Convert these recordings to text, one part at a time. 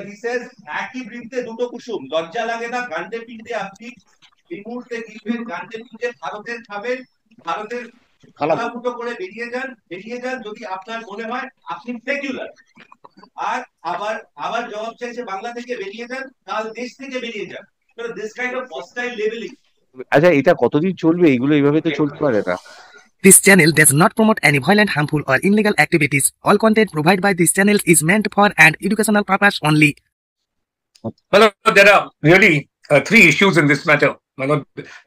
He says একই বৃন্তে দুটো কুসুম, লজ্জা লাগে না গান্ডে পিণ্ডে আপনি এই মুহূর্তে গিলবেন, গান্ডে পিণ্ডে ভারতের খাবেন, ভারতের থালা ফুটো করে বেরিয়ে যান যদি আপনার মনে হয় আপনি সেকুলার। আর আবার আবার জবাব চাইছে বাংলা থেকে বেরিয়ে যান, কাল দেশ থেকে বেরিয়ে যান। This kind of hostile leveling. আচ্ছা, এটা কতদিন চলবে? এগুলো এইভাবে তো চলতে পারে না। This channel does not promote any violent, harmful, or illegal activities. All content provided by this channel is meant for an educational purpose only. Well, there are really three issues in this matter.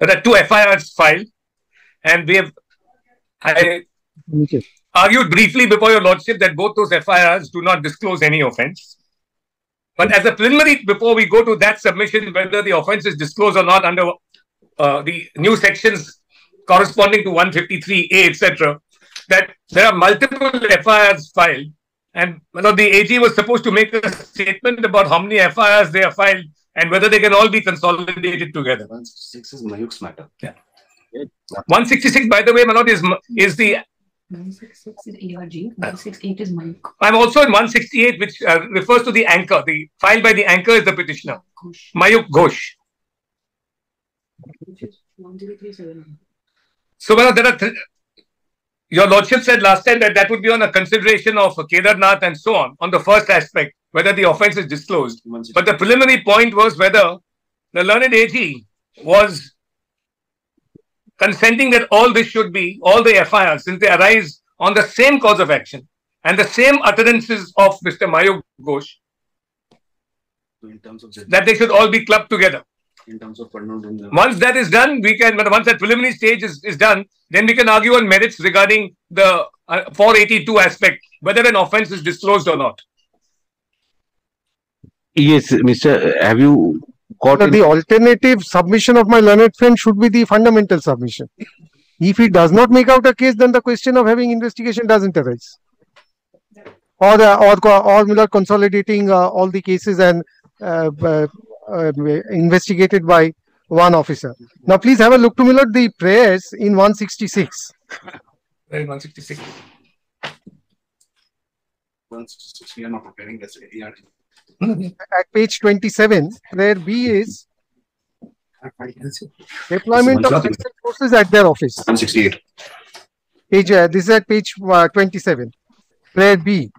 There are two FIRs filed, and I argued briefly before your lordship that both those FIRs do not disclose any offence. But as a preliminary, before we go to that submission, whether the offence is disclosed or not under the new sections corresponding to 153A, etc., that there are multiple FIRs filed, and the AG was supposed to make a statement about how many FIRs they are filed and whether they can all be consolidated together. 166 is Mayuk's matter. Yeah. 166, by the way, Manoj, is the 166 is ARG, 168 is Mayuk. I'm also in 168, which refers to the anchor. The file by the anchor is the petitioner, Mayuk Ghosh. Which is 1037. So, there are your lordship said last time that would be on a consideration of Kedarnath and so on the first aspect, whether the offence is disclosed. But the preliminary point was whether the learned AG was consenting that all this should be, all the FIRs, since they arise on the same cause of action and the same utterances of Mr. Mayuk Ghosh, In terms of that they should all be clubbed together. in terms of Once that is done, once that preliminary stage is done, then we can argue on merits regarding the 482 aspect, whether an offence is disclosed or not. Yes, Mr. Have you got the alternative submission of my learned friend should be the fundamental submission. If he does not make out a case, then the question of having investigation doesn't arise. Or consolidating all the cases and investigated by one officer. Now, please have a look to me at the prayers in 166. 166. 166, we are not preparing this ARG. At page 27, prayer B is deployment of special forces at their office. 168. This is at page 27. Prayer B.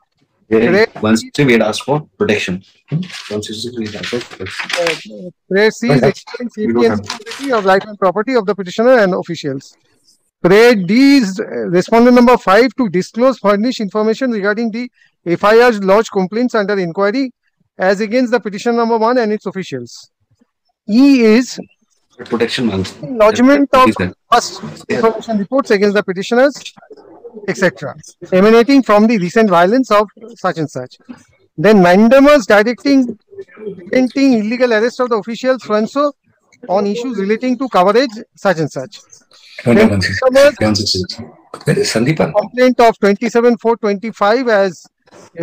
Once we had asked for protection. 166 we had asked for protection. Prayer C is explain safety and security of life and property of the petitioner and officials. Prayer D is respondent number 5 to disclose, furnish information regarding the FIRs lodged complaints under inquiry as against the petitioner number 1 and its officials. E is Protection month. lodgement of first information reports against the petitioners, etc., emanating from the recent violence of such and such. Then mandamus directing preventing illegal arrest of the officials so and so on issues relating to coverage such and such. Then 166. Where is Sandeepan? complaint of 27/4/25 as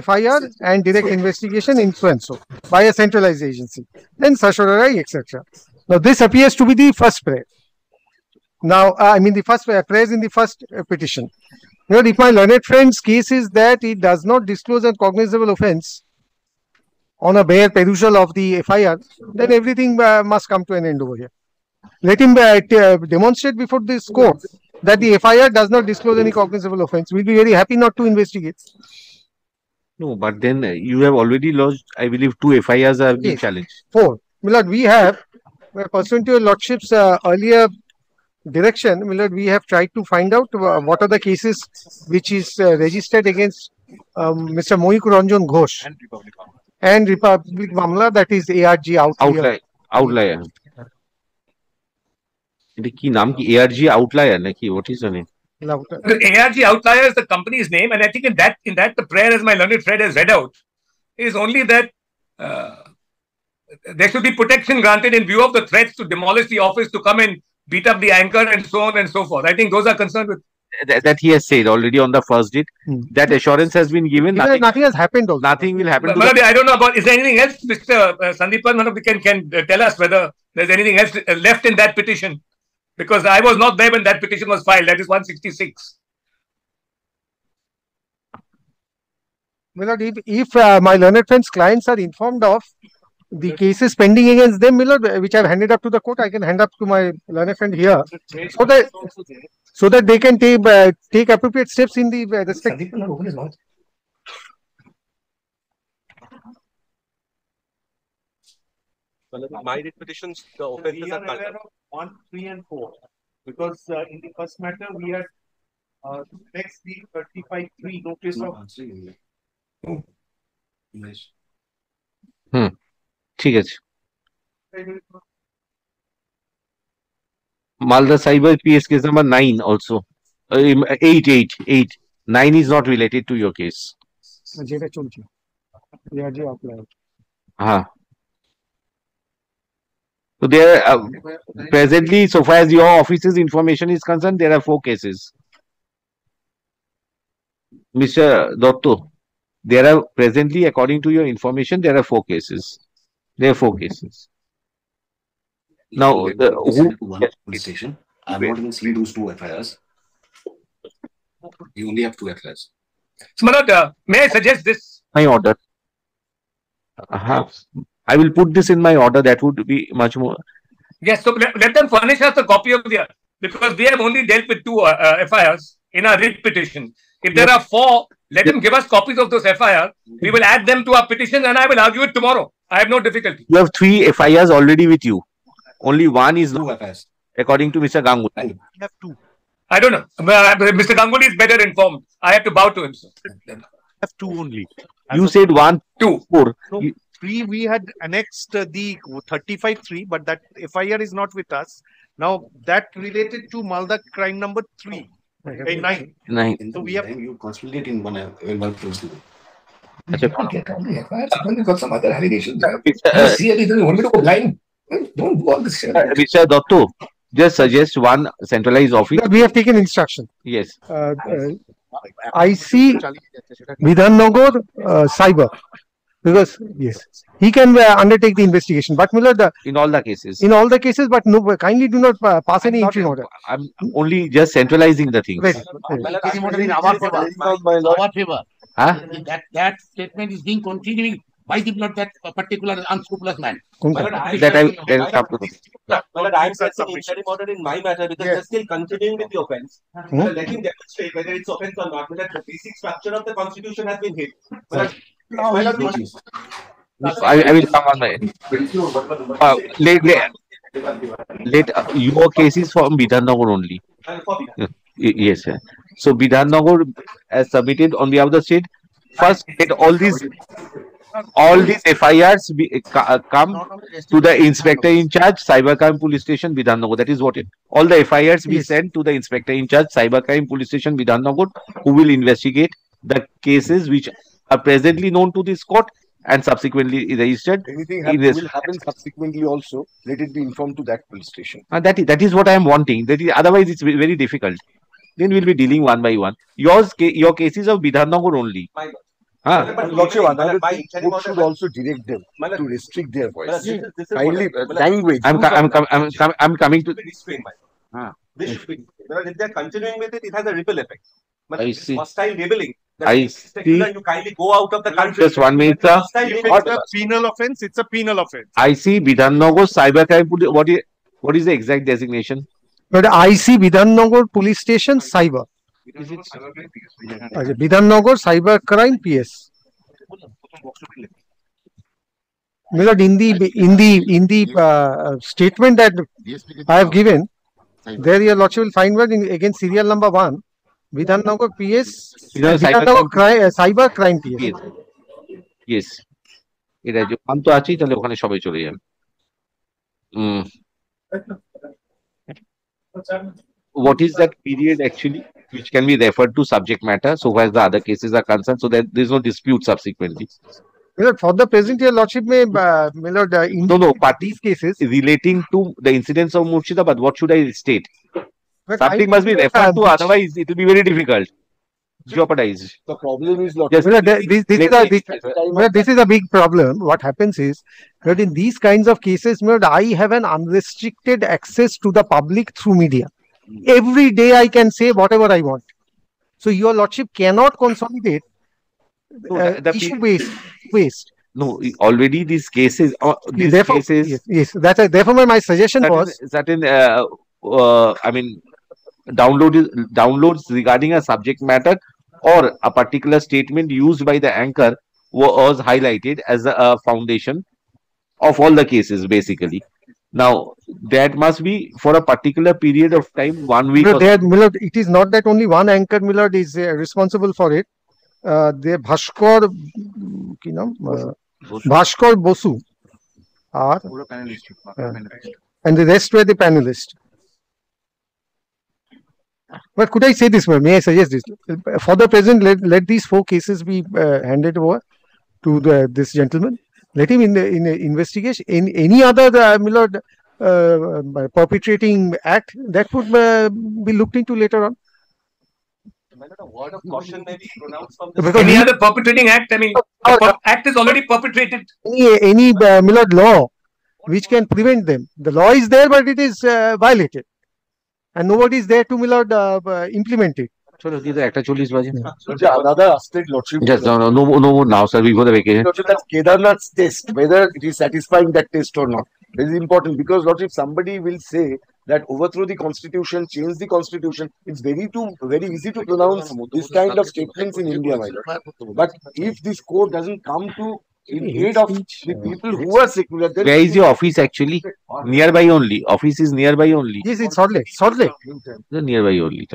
FIR and direct investigation in so and so by a centralized agency. Then Sashorai, etc. Now this appears to be the first prayer. Now, the first prayers in the first petition. If my learned friend's case is that it does not disclose a cognizable offence on a bare perusal of the FIR, then everything must come to an end over here. Let him demonstrate before this court that the FIR does not disclose any cognizable offence. We'll be very happy not to investigate. No, but then you have already lodged, I believe, 2 FIRs are being Yes. challenged. 4. Milord, we have, pursuant to your lordship's earlier direction, Milord, we have tried to find out what are the cases which is registered against Mr. Moik Ranjan Ghosh and Republic Mamla, that is ARG Outlier. এটা কি নাম কি ARG Outlier নাকি what is the name? The ARG Outlier is the company's name, and I think in that the prayer, as my learned friend has read out, is only that there should be protection granted in view of the threats to demolish the office, to come and beat up the anchor, and so on and so forth. I think those are concerned with. That he has said already on the first date. That assurance has been given. Nothing has happened also. Nothing will happen. Manoj, I don't know about. Is there anything else, Mr. Sandeepan? Manoj, can tell us whether there's anything else left in that petition? Because I was not there when that petition was filed. That is 166. Milord, if my learned friends' clients are informed of the cases pending against them, Milord, which I've handed up to the court, I can hand up to my learned friend here, so that they can take appropriate steps in the respect. Sandeep will not open his mouth. My petitions, the offences are aware of 1, 3, and 4 because in the first matter we had next the 35(3) notice of ঠিক আছে Malda Cyber PS case number 9 also 8 9 is not related to your case যেটা চলছে ARG apply. So there presently, so far as your office's information is concerned, there are 4 cases. Mr. Dotto, there are presently, according to your information, there are 4 cases. There are 4 cases. Now, police station. I'm not even seen those 2 FIRs. You only have 2 FIRs. So, Manoj, may I suggest this? My order. I will put this in my order. That would be much more. Yes, so let them furnish us a copy of the because we have only dealt with 2 FIRs in our writ petition. If there are 4, let them give us copies of those FIR. We will add them to our petition and I will argue it tomorrow. I have no difficulty. You have 3 FIRs already with you. Only 1 is 2 not, FIRs. according to Mr. Ganguly. We have 2. I don't know. Mr. Ganguly is better informed. I have to bow to him, sir. We have 2 only. You said 1, 2. 4. No, 3 we had annexed the 35(3), but that FIR is not with us. Now that related to Malda crime number 3, 9. 9. In So the we have- meantime, you consolidate in one close. Get all the FIRs. I've got some other allegations. Uh, See everything. You want me to go blind? Don't do all this shit. Mr. Dotto, just suggest one centralized office. We have taken instruction. Yes. IC Vidhannagar Cyber, because yes, he can undertake the investigation. But Milord, In all the cases. in all the cases, but no, kindly do not pass any interim order. I'm only just centralizing the things. Right. In our favor. Huh? That statement is being continuing by the blood that particular unscrupulous man. That I will come to. But I'm setting interim order in my matter because they're still continuing with the offense. Let him demonstrate whether it's offense or not. Whether the basic structure of the constitution has been hit. I will come on my. Let your cases from Vidhannagar only. Yes, sir. So Vidhannagar as submitted on behalf of the state. First, get all these FIRs come to the inspector in charge, Cybercrime Police Station, Vidhannagar. That is what it. All the FIRs be sent to the inspector in charge, Cybercrime Police Station, Vidhannagar, who will investigate the cases which are presently known to this court and subsequently registered. Anything will happen subsequently also. Let it be informed to that police station. That is what I am wanting. Otherwise, it's very difficult. Then we'll be dealing one by one. Your cases of Vidhannagar only. Lordship, another thing, court should also direct them to restrict their voice. Kindly, language. I'm coming to. This should be. If they're continuing with it, it has a ripple effect. But I it's see. hostile labeling. I see. You kindly go out of the country. Just 1 minute, sir. Hostile If labeling. it's a penal offense, it's a penal offense. I see Vidhannagar Cybercrime Police. What is the exact designation? But IC Vidhannagar Police Station Cyber. Vidhannagar Cyber Crime PS. Milord, in the statement that I have given, there your lordship will find word against serial number 1, Vidhannagar PS, Vidhannagar Cyber Crime PS. Yes. এটা যে পান্ত আছি তাহলে ওখানে সবাই চলে যান। What is that period actually which can be referred to subject matter so far as the other cases are concerned, so that there is no dispute subsequently? Milord, for the present, your lordship may, Milord, in But these cases, relating to the incidents of Murshidabad, what should I state? but Something must be referred to, otherwise it will be very difficult. Jeopardized. The problem is, Yes. Milord, this is a big problem. What happens is that in these kinds of cases, Milord, I have an unrestricted access to the public through media. Every day I can say whatever I want. So your lordship cannot consolidate issue based. No, already these cases, Therefore, yes. Therefore, my suggestion was certain. I mean, downloads regarding a subject matter or a particular statement used by the anchor was highlighted as a foundation of all the cases, basically. Now, that must be for a particular period of time, 1 week. Millard, it is not that only one anchor, Millard, is responsible for it. The Bhaskar Bosu are, and the rest were the panelists. But could I say this? May I suggest this? For the present, let these 4 cases be handed over to this gentleman. Let him in the investigation. In any other Millard perpetrating act that would be looked into later on. A word of caution may be pronounced from any other perpetrating act. I mean, act is already perpetrated. Any Millard law which can prevent them. The law is there, but it is violated, and nobody is there to Millard implement it. Another aspect, Lordship. Just no more now, sir. Before the vacation. Lordship, that's Kedarnath's test, whether it is satisfying that test or not. This is important because, Lordship, somebody will say that overthrow the constitution, change the constitution. It's very easy to pronounce this kind of statements in India, my lord. But if this court doesn't come to in aid of the people who are secular, then where is your office actually? Nearby only. Office is nearby only. Yes, it's Salt Lake. Nearby only.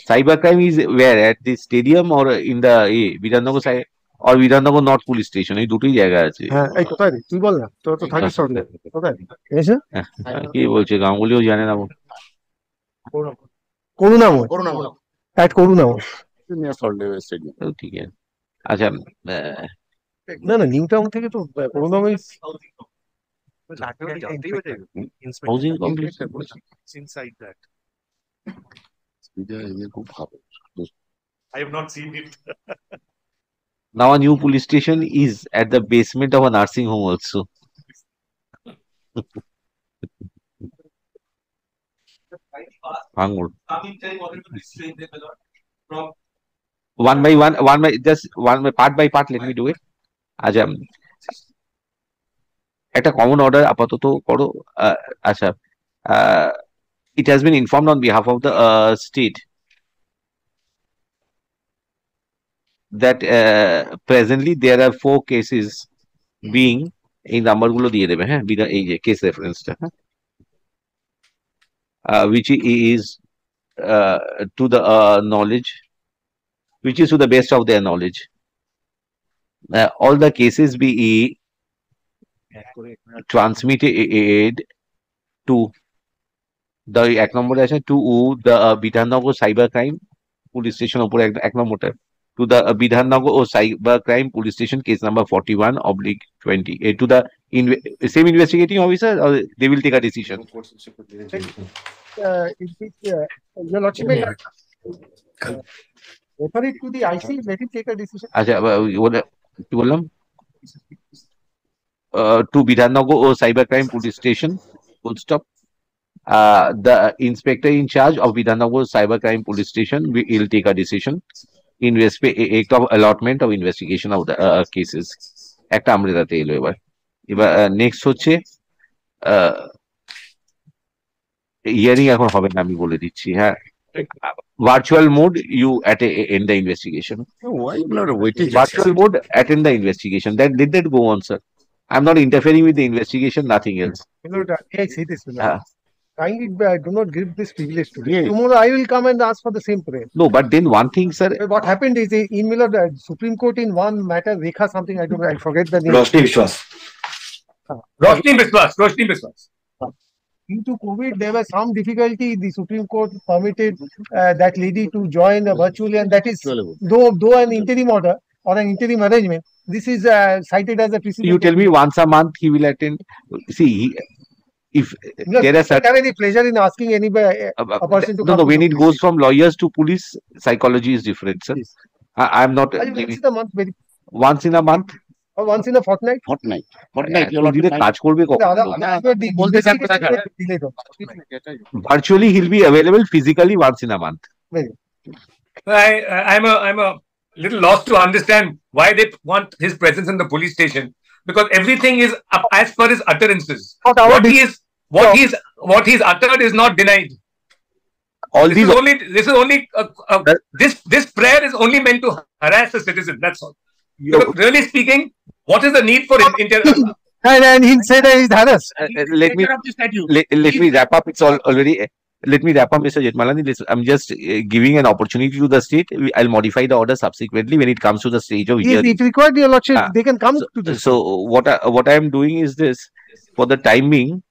Cybercrime is where? At the stadium or in the Vidhannagar side or Vidhannagar North Police Station? এই দুটোই জায়গা আছে। হ্যাঁ, এই কোথায় রে? তুই বল না। তোর তো থাকিস Salt Lake। কোথায়? এসে? কি বলছে গাঙ্গুলিও জানে না। করুণাময়। At Karunamoy. Salt Lake Stadium। ঠিক আছে। আচ্ছা না নিউ টাউন থেকে তো করুণাময় housing complex inside that. I have not seen it. Now a new police station is at the basement of a nursing home also. One by part by part, let me do it. আচ্ছা একটা common order আপাতত করো আচ্ছা it has been informed on behalf of the state that presently there are 4 cases being এই নাম্বারগুলো দিয়ে দেবে হ্যাঁ এই যে case রেফারেন্সটা which is to the knowledge, which is to the best of their knowledge. All the cases be transmitted to the এক নম্বরে আছে to the Bidhannagar Cybercrime Police Station উপরে এক নম্বরটা to the Bidhannagar Cybercrime Police Station case number 41/20 to the same investigating officer or they will take a decision. Your Lordship, refer it to the IC, let him take a decision. আচ্ছা কি বললাম to Bidhannagar Cybercrime Police Station full stop. The inspector in charge of Bidhannagar Cybercrime Police Station will take a decision in respect of allotment of investigation of the cases. একটা আমরেদাতে এলো এবার next হচ্ছে hearing এখন হবে না আমি বলে দিচ্ছি হ্যাঁ virtual mode you end the investigation. Why not waiting? Virtual mode attend the investigation. Did that go on, sir? I'm not interfering with the investigation, nothing else. I say this. Kindly do not give this privilege to me. Tomorrow I will come and ask for the same prayer. No, but then one thing, sir. What happened is in Millard, Supreme Court in one matter, Rekha something, I forget the name. Roshni Vishwas. Roshni Biswas. Due to COVID, there was some difficulty. The Supreme Court permitted that lady to join virtually, and that is though an interim order or an interim arrangement. This is cited as a precedent. You tell me once a month he will attend. See, if there is I have any pleasure in asking any a person to come. No, when it goes from lawyers to police, psychology is different, sir. Yes. I'm not. Once in a month, once in a month. Or once in a fortnight. Virtually, he'll be available physically once in a month. I'm a little lost to understand why they want his presence in the police station, because everything is up as per his utterances. What he's uttered is not denied. This prayer is only meant to harass a citizen. That's all. Because really speaking, what is the need for and he said that he's harassed. Let me wrap up. It's already. Let me wrap up, Mr. Jethmalani. I'm just giving an opportunity to the state. I'll modify the order subsequently when it comes to the stage of hearing. If required, your lordship, they can come to this. So what I am doing is this: for the time being,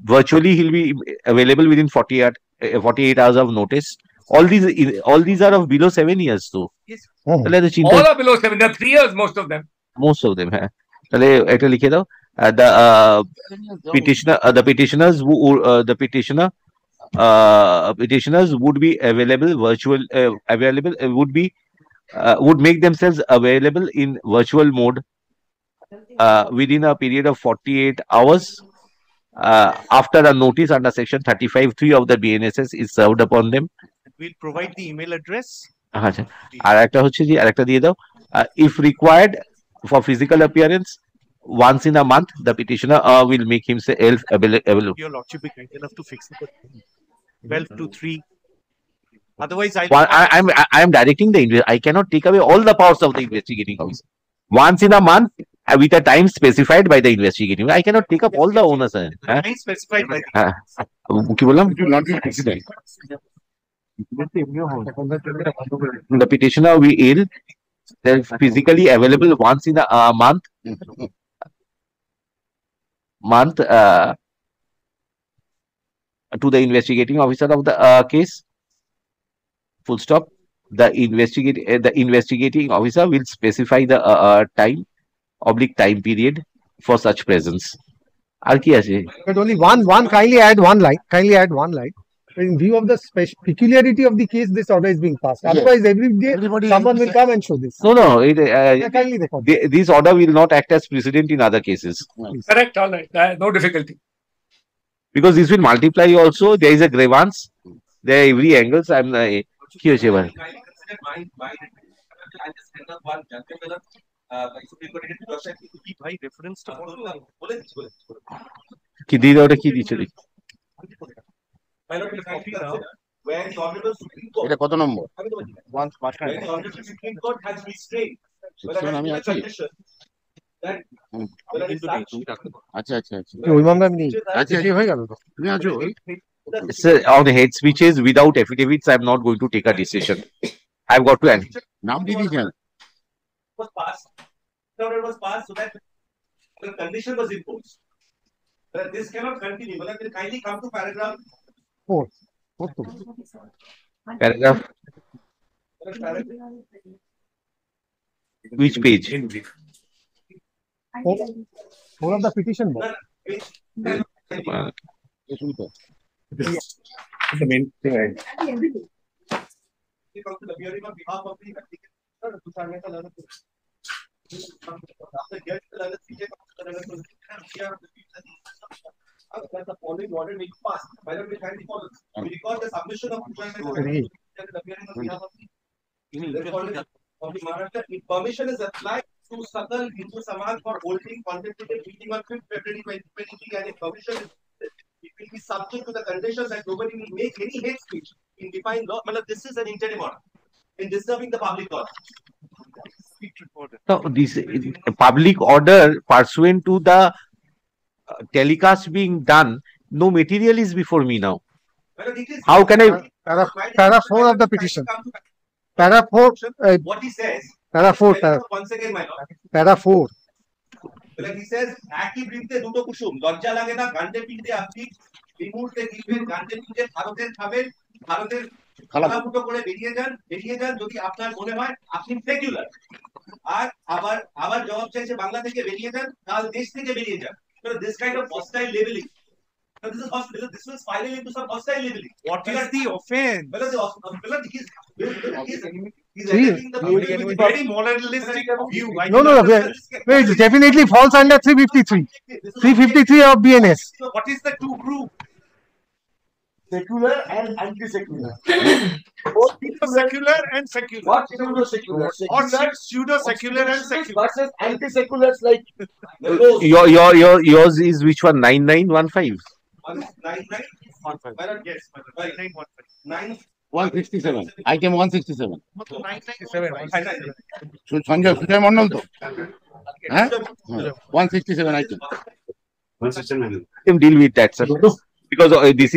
virtually he'll be available within 48 hours of notice. All these are of below 7 years, though. Yes. All are below 7. There are 3 years, most of them. Most of them, the petitioners would be available would make themselves available in virtual mode within a period of 48 hours after a notice under section 35(3) of the BNSS is served upon them. We'll provide the email address. If required for physical appearance, once in a month, the petitioner will make himself available. Your lordship be kind enough to fix it 12 to 3. Otherwise, I am directing the I cannot take away all the powers of the investigating officer. Once in a month, with a time specified by the investigating, I cannot take up all the onus. Time specified by the petitioner will be physically available once in a month to the investigating officer of the case. Full stop. The investigating officer will specify the time period for such presence. But only one. Kindly add one line. In view of the peculiarity of the case, this order is being passed. Otherwise, every day someone will come and show this. No. This order will not act as precedent in other cases. Correct. All right. No difficulty. Because this will multiply also. There is a grievance. There are every angles. Where the Honorable Supreme Court, where the Honorable Supreme Court has restrained the condition that Sir, on hate speeches without affidavits, I'm not going to take a decision. I've got to end. Was passed. The order was passed so that the condition was imposed. That this cannot continue. Well, can kindly come to paragraph 4. Paragraph. Which page? 4 of the petition. The main thing. The following order may be passed. Because the submission of permission is applied to Sakal Hindu Samaj for holding contemplated meeting on 5th February 2023, and if permission is, it will be subject to the conditions that nobody will make any hate speech in defined law. This is an interim order in disturbing the public order. So this public order pursuant to the telecast being done, no material is before me now. How can I? Para 4 of the petition. Para 4. What he says. Para 4. Once again, my lord. Para 4. He says, "Aki brinতে দুটো কুসুম লজ্জা লাগে না গান্ডে পিঠে আপনি এই মুহূর্তে গিলবেন গান্ডে পিঠে ভারতের খাবেন ভারতের খালাফুটো করে বেরিয়ে যান যদি আপনার মনে হয় আপনি সেকুলার আর আবার জবাব চাইছে বাংলা থেকে বেরিয়ে যান কাল দেশ থেকে বেরিয়ে যান." This kind of hostile labeling. This was spiraling into some hostile labeling. What is the offense? He's the very moralistic view. No. It definitely falls under 353. 353 of BNS. What is the two group? secular and anti-secular. Secular and secular. What pseudo-secular? Or pseudo-secular and secular. Versus anti-seculars like Yours is which one? 9915. 9915. Yes, 9915. 167. Item 167. 997. Sanjay Sujay Mandal to? Huh? 167 item. 169. Deal with that, sir. Because this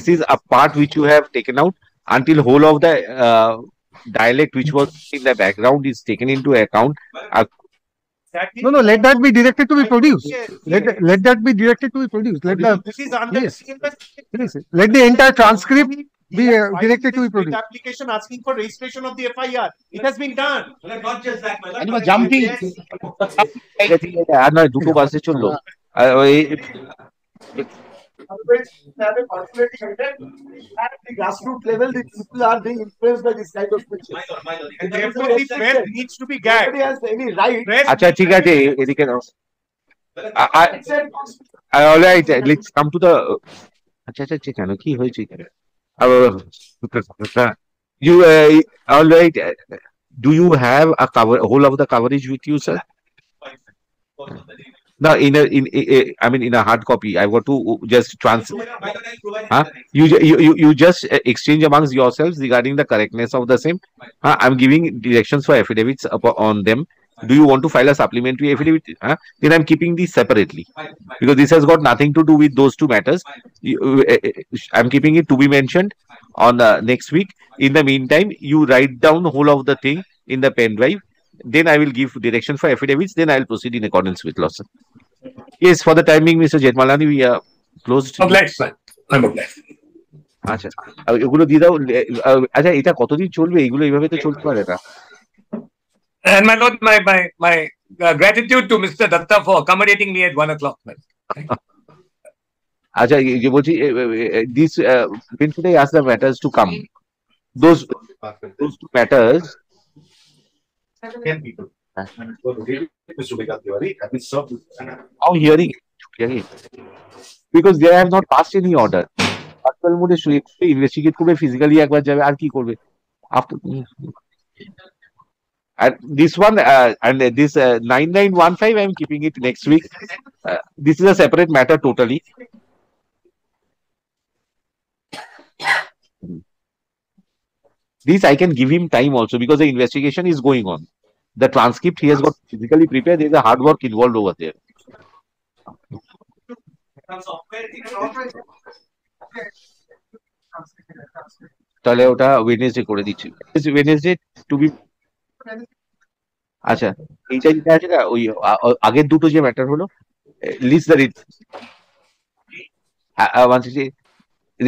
is a part which you have taken out until whole of the dialect which was in the background is taken into account. No, let that be directed to be produced. Let that be directed to be produced. This is under yes. Let the entire transcript be directed to be produced. Application asking for registration of the FIR. It has been done. Not just that, my And jumping. দুটো বাসে চললো always have a conflicting intent. At the grassroots level, the people are being influenced by this kind of picture. And therefore, the press needs to be gagged. Nobody has any right. আচ্ছা ঠিক আছে এদিকে নাও alright let's come to the আচ্ছা আচ্ছা কেন কি হয়েছে you all right, do you have a cover whole of the coverage with you, sir? No, I mean in a hard copy I want to just you just exchange amongst yourselves regarding the correctness of the same. I'm giving directions for affidavits on them. Do you want to file a supplementary affidavit? Then I'm keeping these separately because this has got nothing to do with those two matters. I'm keeping it to be mentioned on next week. In the meantime, you write down the whole of the thing in the pen drive. Then I will give direction for affidavits. Then I will proceed in accordance with law, sir. Yes, for the time being, Mr. Jetmalani, we are closed. Obliged, sir. I'm obliged. আচ্ছা এগুলো দিয়ে দাও আচ্ছা এটা কতদিন চলবে এগুলো এইভাবে তো চলতে পারে না And my lord, my gratitude to Mr. Datta for accommodating me at 1 o'clock. আচ্ছা যে বলছি this when should I ask the matters to come? Those two matters. 10 people. How hearing because they have not passed any order. Actual mode investigate করবে physically একবার যাবে আর কি করবে after and this one and this 9915 I am keeping it next week. This is a separate matter totally. This I can give him time also because the investigation is going on. The transcript he has got physically prepared. There is a hard work involved over there. তাহলে ওটা Wednesday করে দিচ্ছি Wednesday two B আচ্ছা এইটা যেটা আছে না ওই আগের দুটো যে ম্যাটার হলো list the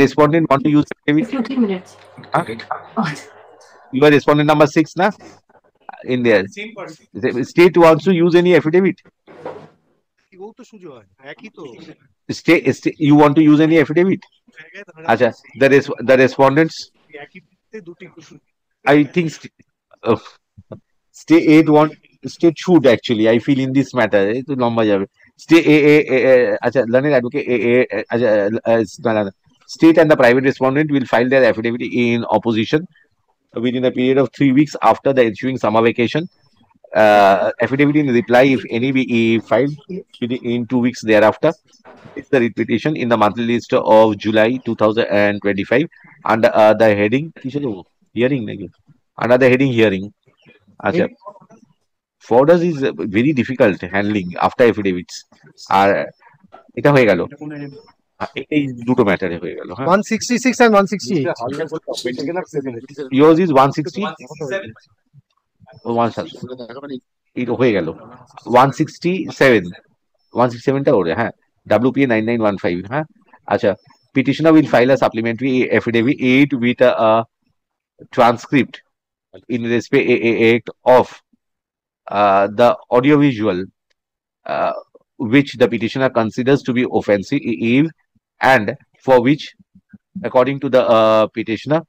respondent want to use 15 minutes. You are respondent number 6 na in there. State wants to use any affidavit. You want to use any affidavit? Acha, the respondents. I think state 8 want state should actually. I feel in this matter. To lamba jabe. State acha learned advocate state and the private respondent will file their affidavit in opposition within a period of 3 weeks after the ensuing summer vacation. Affidavit in reply, if any, be filed in 2 weeks thereafter. It's the repetition in the monthly list of July 2025 under the heading hearing. Under the heading hearing. Folders is very difficult handling after affidavits. এটা হয়ে গেল এই দুটো ম্যাটারে হয়ে গেল 166 and 168 yours is 160 এটা হয়ে গেল 167 টা ওরে হ্যাঁ WPA 9915 হ্যাঁ আচ্ছা petitioner will file a supplementary affidavit with a transcript in respect of the audiovisual which the petitioner considers to be offensive and for which according to the petitioner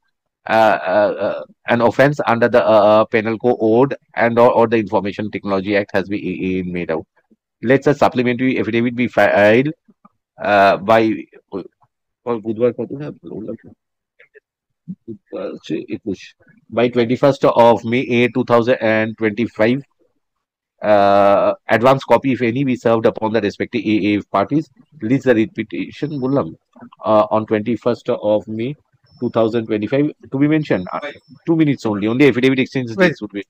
an offense under the penal code and or the Information Technology Act has been made out. Let's a supplementary affidavit be filed by বুধবার কত না বললাম তো। বুধবার হচ্ছে 21 by 21st of May 2025 advance copy if any be served upon the respective AA parties release the repetition বললাম on 21st of May 2025 to be mentioned 2 minutes only affidavit exchange Wait. dates would be